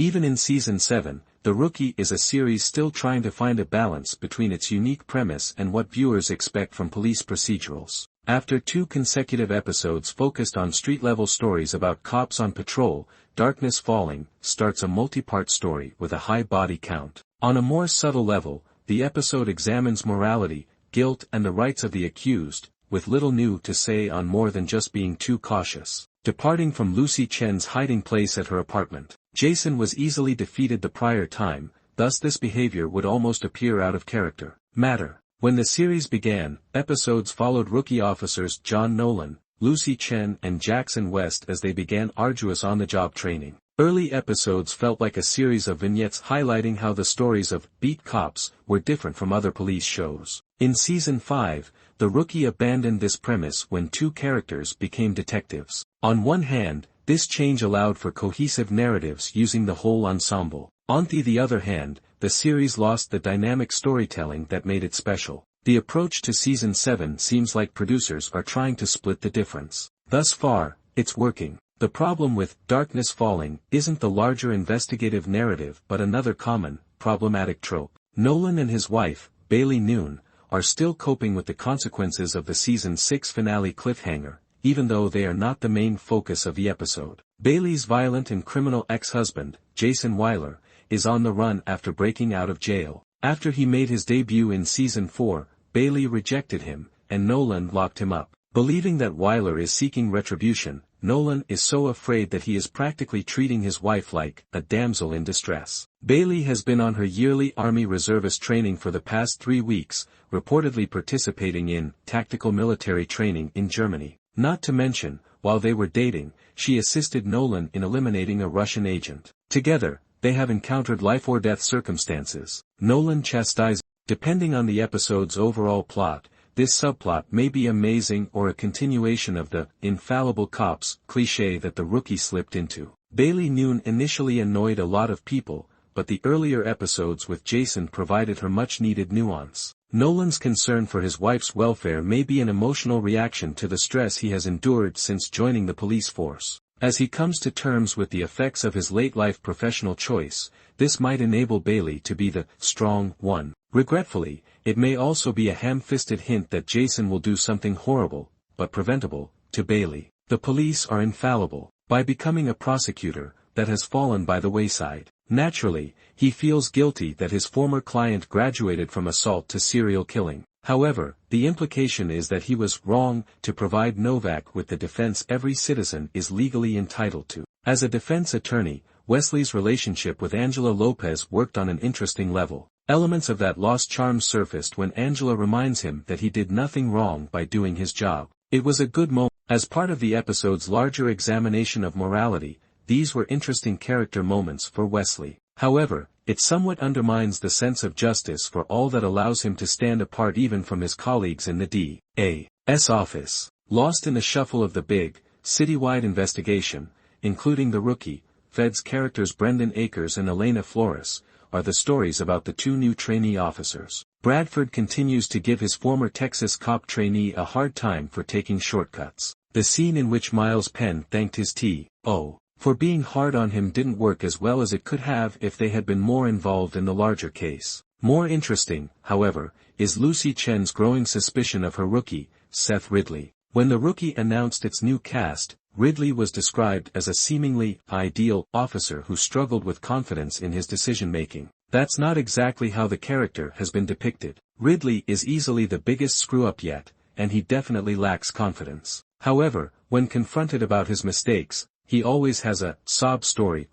Even in Season 7, The Rookie is a series still trying to find a balance between its unique premise and what viewers expect from police procedurals. After 2 consecutive episodes focused on street-level stories about cops on patrol, Darkness Falling starts a multi-part story with a high body count. On a more subtle level, the episode examines morality, guilt and the rights of the accused, with little new to say on more than just being too cautious. Departing from Lucy Chen's hiding place at her apartment, Jason was easily defeated the prior time, thus this behavior would almost appear out of character. When the series began, episodes followed rookie officers John Nolan, Lucy Chen and Jackson West as they began arduous on-the-job training. Early episodes felt like a series of vignettes highlighting how the stories of beat cops were different from other police shows. In Season 5, The Rookie abandoned this premise when 2 characters became detectives. On one hand, this change allowed for cohesive narratives using the whole ensemble. On the other hand, the series lost the dynamic storytelling that made it special. The approach to Season 7 seems like producers are trying to split the difference. Thus far, it's working. The problem with Darkness Falling isn't the larger investigative narrative but another common, problematic trope. Nolan and his wife, Bailey Noon, are still coping with the consequences of the Season 6 finale cliffhanger, even though they are not the main focus of the episode. Bailey's violent and criminal ex-husband, Jason Weiler, is on the run after breaking out of jail. After he made his debut in Season 4, Bailey rejected him, and Nolan locked him up. Believing that Weiler is seeking retribution, Nolan is so afraid that he is practically treating his wife like a damsel in distress. Bailey has been on her yearly Army reservist training for the past 3 weeks, reportedly participating in tactical military training in Germany. Not to mention, while they were dating, she assisted Nolan in eliminating a Russian agent. Together, they have encountered life-or-death circumstances. Nolan chastises. Depending on the episode's overall plot, this subplot may be amazing or a continuation of the infallible cops cliché that The Rookie slipped into. Bailey Noon initially annoyed a lot of people, but the earlier episodes with Jason provided her much-needed nuance. Nolan's concern for his wife's welfare may be an emotional reaction to the stress he has endured since joining the police force. As he comes to terms with the effects of his late-life professional choice, this might enable Bailey to be the strong one. Regretfully, it may also be a ham-fisted hint that Jason will do something horrible, but preventable, to Bailey. The police are infallible. By becoming a prosecutor, that has fallen by the wayside. Naturally, he feels guilty that his former client graduated from assault to serial killing. However, the implication is that he was wrong to provide Novak with the defense every citizen is legally entitled to. As a defense attorney, Wesley's relationship with Angela Lopez worked on an interesting level. Elements of that lost charm surfaced when Angela reminds him that he did nothing wrong by doing his job. It was a good moment. As part of the episode's larger examination of morality, these were interesting character moments for Wesley. However, it somewhat undermines the sense of justice for all that allows him to stand apart even from his colleagues in the D.A.'s office. Lost in the shuffle of the big, citywide investigation, including The Rookie, Fed's characters Brendan Akers and Elena Flores, are the stories about the 2 new trainee officers. Bradford continues to give his former Texas cop trainee a hard time for taking shortcuts. The scene in which Miles Penn thanked his T.O. for being hard on him didn't work as well as it could have if they had been more involved in the larger case. More interesting, however, is Lucy Chen's growing suspicion of her rookie, Seth Ridley. When The Rookie announced its new cast, Ridley was described as a seemingly ideal officer who struggled with confidence in his decision-making. That's not exactly how the character has been depicted. Ridley is easily the biggest screw-up yet, and he definitely lacks confidence. However, when confronted about his mistakes, he always has a sob story